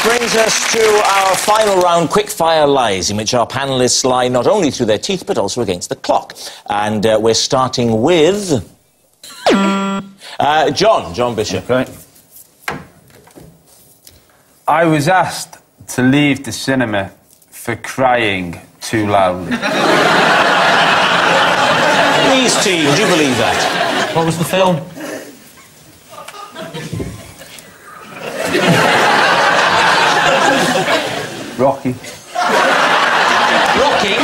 Brings us to our final round, Quickfire Lies, in which our panellists lie not only through their teeth, but also against the clock. And we're starting with... John Bishop. Okay. I was asked to leave the cinema for crying too loud. Please, team, do you believe that? What was the film? Rocky. Rocky?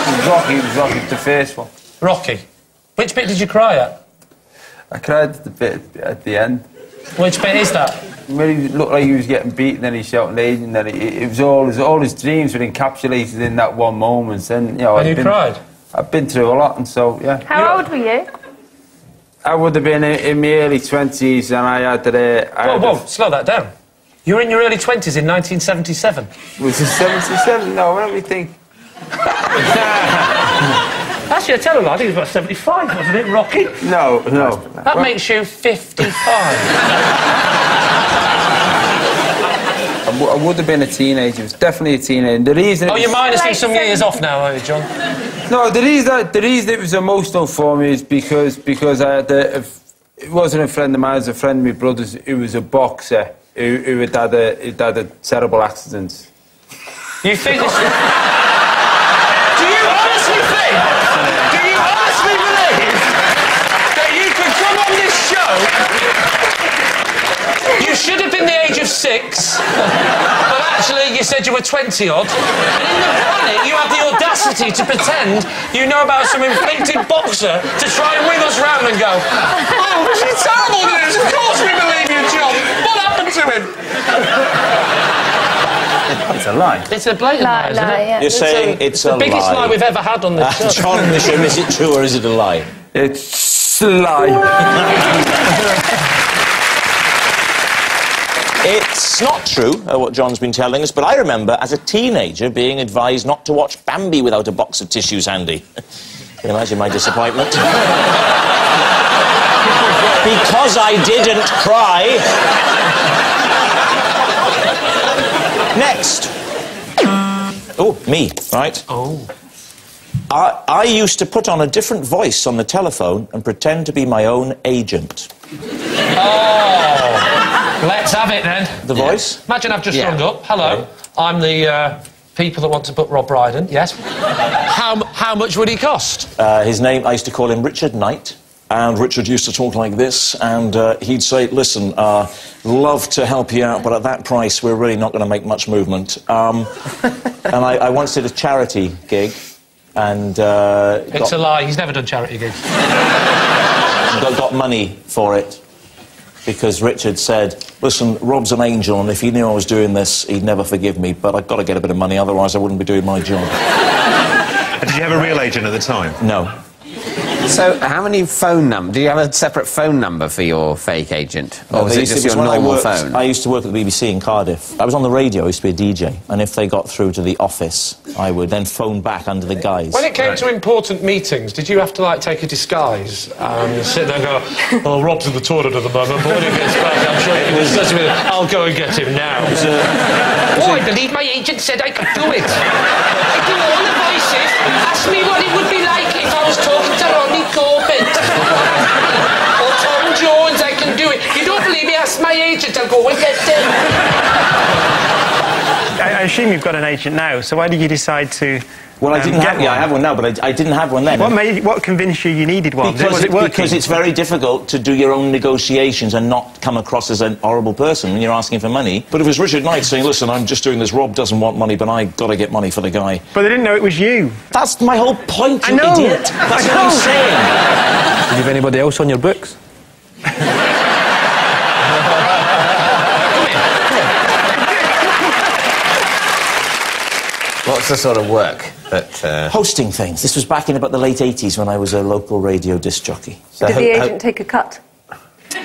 It was Rocky, the first one. Rocky. Which bit did you cry at? I cried at the bit at the end. Which bit is that? When he looked like he was getting beaten, then he shouted age, and then it was all his dreams were encapsulated in that one moment. And, you know, And you cried? I've been through a lot, and so, yeah. How old were you? I would have been in my early 20s, and I had... Whoa, slow that down. You were in your early 20s in 1977. Was it 77? No, let me think. Actually, I tell a lie, I think it was about 75, wasn't it, Rocky? No. That makes you 55. I would have been a teenager. It was definitely a teenager. The reason... Oh, you're minusing some years off now, are you, John? No, the reason it was emotional for me is because I had it wasn't a friend of mine, it was a friend of my brother's who was a boxer who had had a terrible accident. You think this... Do you honestly believe that you could come on this show? You should have been the age of 6, but actually you said you were 20-odd. And in the panic, you have the audacity to pretend you know about some inflicted boxer to try and wing us round and go, oh, was he terrible news? Of course we believe you, John. What happened to him? It's a lie. It's a blatant lie, isn't it? Yeah. You're saying it's a lie. The biggest lie we've ever had on this show. John Bishop, is it true or is it a lie? It's a lie. It's not true, what John's been telling us, but I remember as a teenager being advised not to watch Bambi without a box of tissues handy. Can you imagine my disappointment? Because I didn't cry. Next. Oh, me, right? Oh. I used to put on a different voice on the telephone and pretend to be my own agent. Oh. Let's have it, then. The voice? Imagine I've just rung up. Hello. I'm the people that want to book Rob Brydon. Yes. How much would he cost? His name, I used to call him Richard Knight. And Richard used to talk like this, and he'd say, listen, love to help you out, but at that price, we're really not going to make much movement. And I once did a charity gig, and... It's a lie, he's never done charity gigs. got money for it, because Richard said, listen, Rob's an angel, and if he knew I was doing this, he'd never forgive me, but I've got to get a bit of money, otherwise I wouldn't be doing my job. Did you have a real agent at the time? No. So, how many phone numbers? Do you have a separate phone number for your fake agent? Or was it just your normal phone? I used to work at the BBC in Cardiff. I was on the radio, I used to be a DJ, and if they got through to the office, I would then phone back under the guise. When it came to important meetings, did you have to, like, take a disguise and sit there and go, oh, Rob's in the toilet at the moment, but when he gets back, I'm sure he was such a... I'll go and get him now. I believe my agent said I could do it. I do all the voices. Ask me what it would be like if I was talking to Ronnie Corbett. Or Tom Jones, I can do it. You don't believe me? Ask my agent, I'll go and get him. I assume you've got an agent now, so why did you decide to... Well, I didn't have one. Yeah, I have one now, but I didn't have one then. What convinced you needed one? Because, Was it working? Because it's very difficult to do your own negotiations and not come across as an horrible person when you're asking for money. But it was Richard Knight saying, listen, I'm just doing this, Rob doesn't want money, but I've got to get money for the guy. But they didn't know it was you. That's my whole point, you know. idiot. That's what I'm saying. Do you have anybody else on your books? What's the sort of work that... Hosting things. This was back in about the late 80s when I was a local radio disc jockey. So did the agent take a cut? Did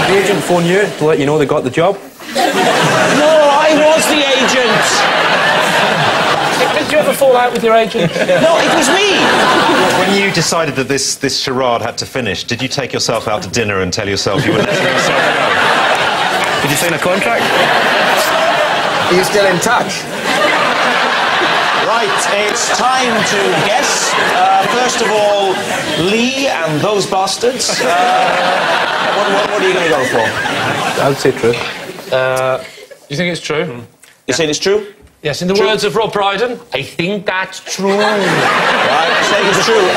the agent phone you to let you know they got the job? No, I was the agent! Did you ever fall out with your agent? No, it was me! When you decided that this charade had to finish, did you take yourself out to dinner and tell yourself you were letting yourself go? Did you sign a contract? Are you still in touch? Right, it's time to guess. First of all, Lee and those bastards. What are you going to go for? I'd say true. You think it's true? You saying it's true? Yes, in the words of Rob Brydon, I think that's true. Right, saying it's true.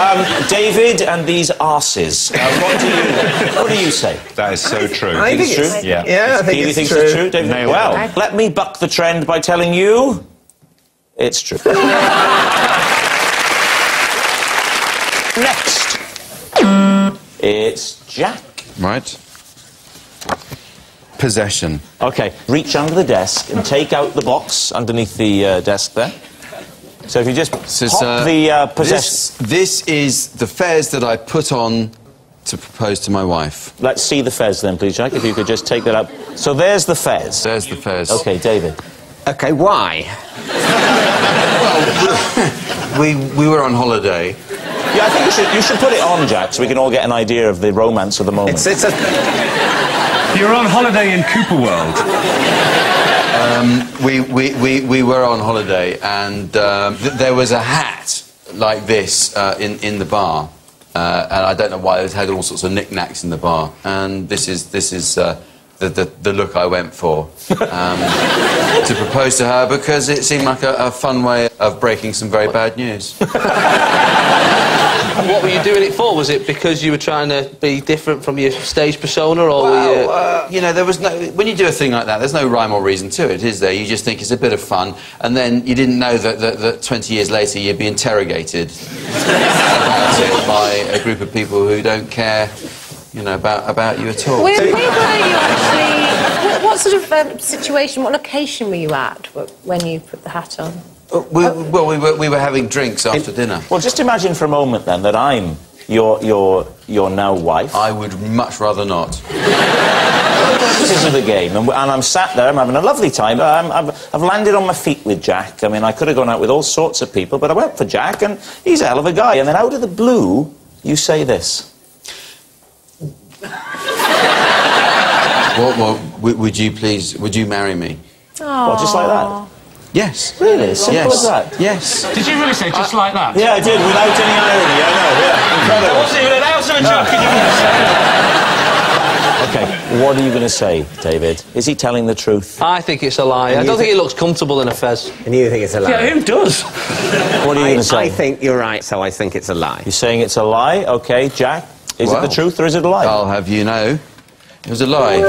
David and these arses. What do you say? That is so true. I think it's true. true? Yeah, I think Keely it's thinks true. it's true. David, Nailed well, it. let me buck the trend by telling you it's true. Next, it's Jack. Right. Possession. OK, reach under the desk and take out the box underneath the desk there. So if you just pop the possession... This is the fez that I put on to propose to my wife. Let's see the fez then, please, Jack, if you could just take that up. So there's the fez. There's the fez. OK, David. OK, why? We were on holiday. Yeah, I think you should put it on, Jack, so we can all get an idea of the romance of the moment. It's a... You're on holiday in Cooper World. We were on holiday, and there was a hat like this in the bar, and I don't know why it had all sorts of knickknacks in the bar. And this is the look I went for to propose to her because it seemed like a fun way of breaking some very bad news. What were you doing it for? Was it because you were trying to be different from your stage persona, or were you... you know, there was no... When you do a thing like that, there's no rhyme or reason to it, is there? You just think it's a bit of fun, and then you didn't know that 20 years later you'd be interrogated about it by a group of people who don't care, you know, about you at all. Where were you actually... What sort of situation, what location were you at when you put the hat on? We were having drinks after dinner. Well, just imagine for a moment, then, that I'm your now wife. I would much rather not. This is the game, and I'm sat there, I'm having a lovely time. I've landed on my feet with Jack. I mean, I could have gone out with all sorts of people, but I went for Jack, and he's a hell of a guy. And then out of the blue, you say this. Would you marry me? Well, just like that? Yes. Really? As simple as that? Yes. Did you really say just like that? Yeah, I did, without any irony, I know, yeah. Incredible. That wasn't even an ounce of a joke. OK, what are you going to say, David? Is he telling the truth? I think it's a lie. I don't think he looks comfortable in a fez. And you think it's a lie? Yeah, who does? What are you going to say? I think you're right, so I think it's a lie. You're saying it's a lie? OK, Jack, is it the truth or is it a lie? I'll have you know, it was a lie.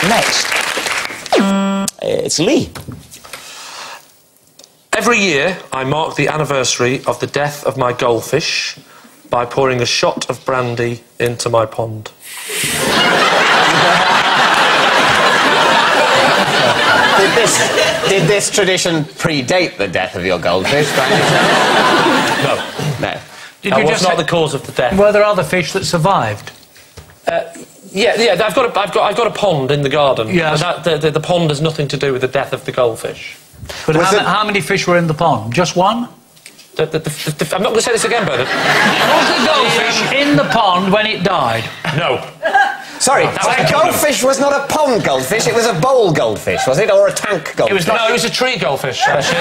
Next, it's Lee. Every year, I mark the anniversary of the death of my goldfish by pouring a shot of brandy into my pond. Did this tradition predate the death of your goldfish? No. No. That was not the cause of the death. Were there other fish that survived? Yeah. I've got a pond in the garden. Yes. And the pond has nothing to do with the death of the goldfish. But how many fish were in the pond? Just one? I'm not going to say this again, Bernard. Was the goldfish in the pond when it died? No. Sorry, a goldfish was not a pond goldfish, it was a bowl goldfish, was it? Or a tank goldfish? It was a tree goldfish, actually.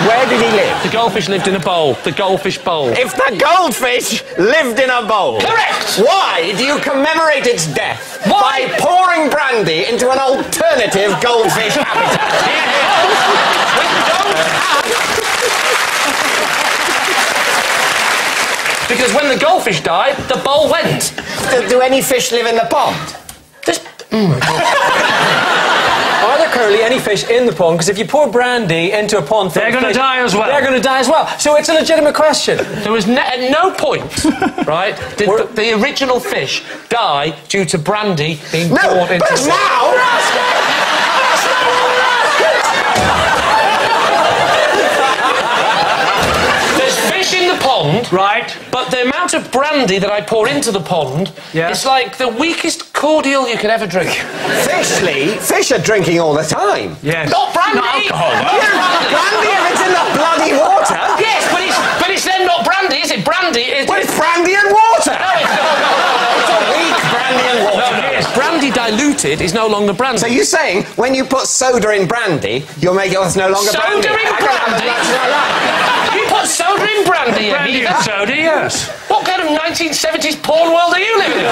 Where did he live? The goldfish lived in a bowl. The goldfish bowl. If the goldfish lived in a bowl... Correct! Why do you commemorate its death? Why? By pouring brandy into an alternative goldfish habitat? Because when the goldfish died, the bowl went. Do any fish live in the pond? Are there currently any fish in the pond? Because if you pour brandy into a pond... They're going to die as well. They're going to die as well. So it's a legitimate question. There was at no point, right, did the original fish die due to brandy being poured into... But now... There's fish in the pond, right? But the amount of brandy that I pour into the pond is like the weakest cordial you could ever drink. Fish, Lee? Fish are drinking all the time. Yes. Not brandy! Not alcohol. Brandy if it's in the bloody water? Yes, but it's then not brandy, is it? Brandy is... Well, it's brandy and water! No, it's not. diluted is no longer brandy. So you're saying when you put soda in brandy, you'll make it it's no longer brandy? Soda in brandy? You put soda in brandy, Brandy and soda, yes. What kind of 1970s porn world are you living in?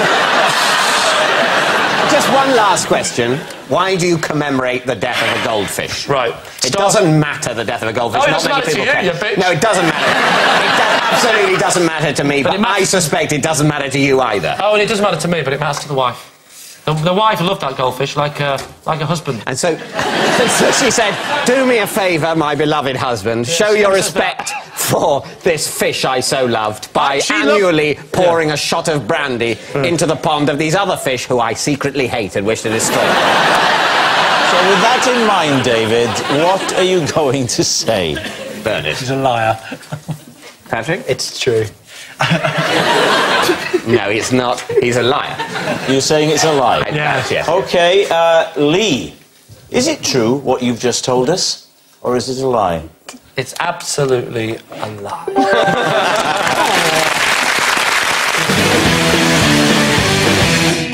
Just one last question. Why do you commemorate the death of a goldfish? Right. It doesn't matter, the death of a goldfish. Oh, it Not doesn't many matter to people you, care. you bitch. No, it doesn't matter. Absolutely doesn't matter to me, but I suspect it doesn't matter to you either. Oh, and it doesn't matter to me, but it matters to the wife. The wife loved that goldfish like a husband. And so, so she said, do me a favour, my beloved husband, show your respect for this fish I so loved by annually pouring a shot of brandy into the pond of these other fish who I secretly hate and wish to destroy. So with that in mind, David, what are you going to say? Bernard. He's a liar. Patrick? It's true. No, it's not. He's a liar. You're saying it's a lie? Yes. OK, Lee, is it true what you've just told us, or is it a lie? It's absolutely a lie.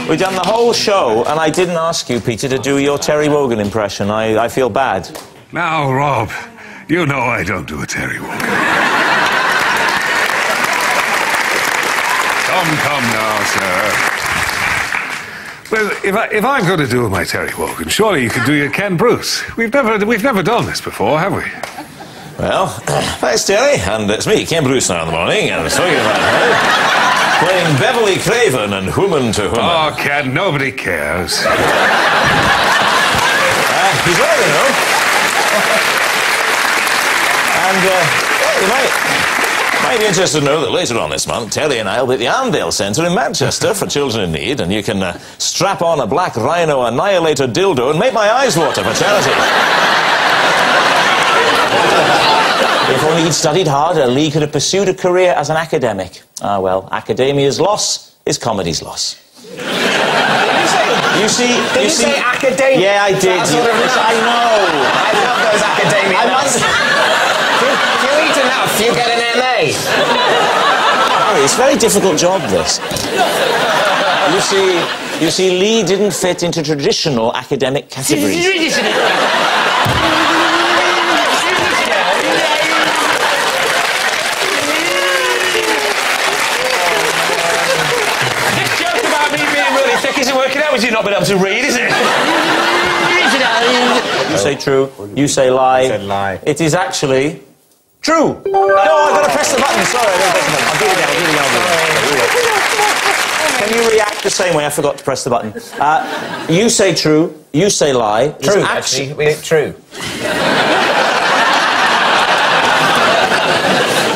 We've done the whole show, and I didn't ask you, Peter, to do your Terry Wogan impression. I feel bad. Now, Rob, you know I don't do a Terry Wogan. Come now, sir. Well, if I'm going to do my Terry Wogan, surely you could do your Ken Bruce. We've never done this before, have we? Well, thanks, Terry, and it's me, Ken Bruce, now in the morning, and talking about her, playing Beverly Craven and Woman to Woman. Oh, Ken, nobody cares. He's right, you know. And you might be interested to know that later on this month, Terry and I will be at the Arndale Centre in Manchester for children in need, and you can strap on a black rhino annihilator dildo and make my eyes water for charity. If only he'd studied harder, Lee could have pursued a career as an academic. Ah, well, academia's loss is comedy's loss. You see... Did you say academia? Yeah, I did. I know. I love those academia nuts. If you eat enough, you get an MA. Harry, it's a very difficult job, this. You see, Lee didn't fit into traditional academic categories. Isn't working out with you not being able to read, is it? You say true, you say lie. I said lie. It is actually true. No, I've got to press the button. Sorry, I've got to press the button. I'll do it again. Can you react the same way? I forgot to press the button. You say true, you say lie. True, actually. True.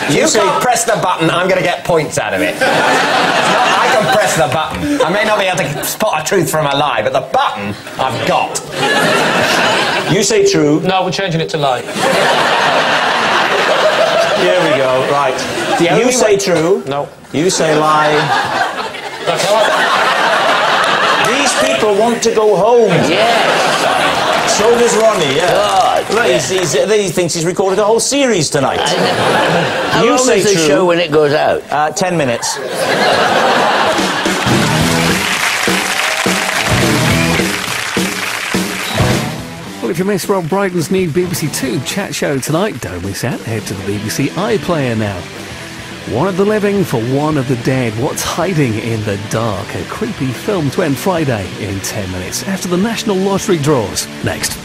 You can't press the button, I'm going to get points out of it. I can press the button. I may not be able to spot a truth from a lie, but the button I've got. You say true. No, we're changing it to lie. Here we go, right. You say true. No. You say lie. These people want to go home. Yes. So does Ronnie, yeah. God, look, he thinks he's recorded a whole series tonight. How long is the show when it goes out? 10 minutes. Well, if you missed Rob Brydon's new BBC Two chat show tonight, don't miss out. Head to the BBC iPlayer now. One of the living for one of the dead. What's hiding in the dark? A creepy film to end Friday in 10 minutes after the National Lottery draws. Next.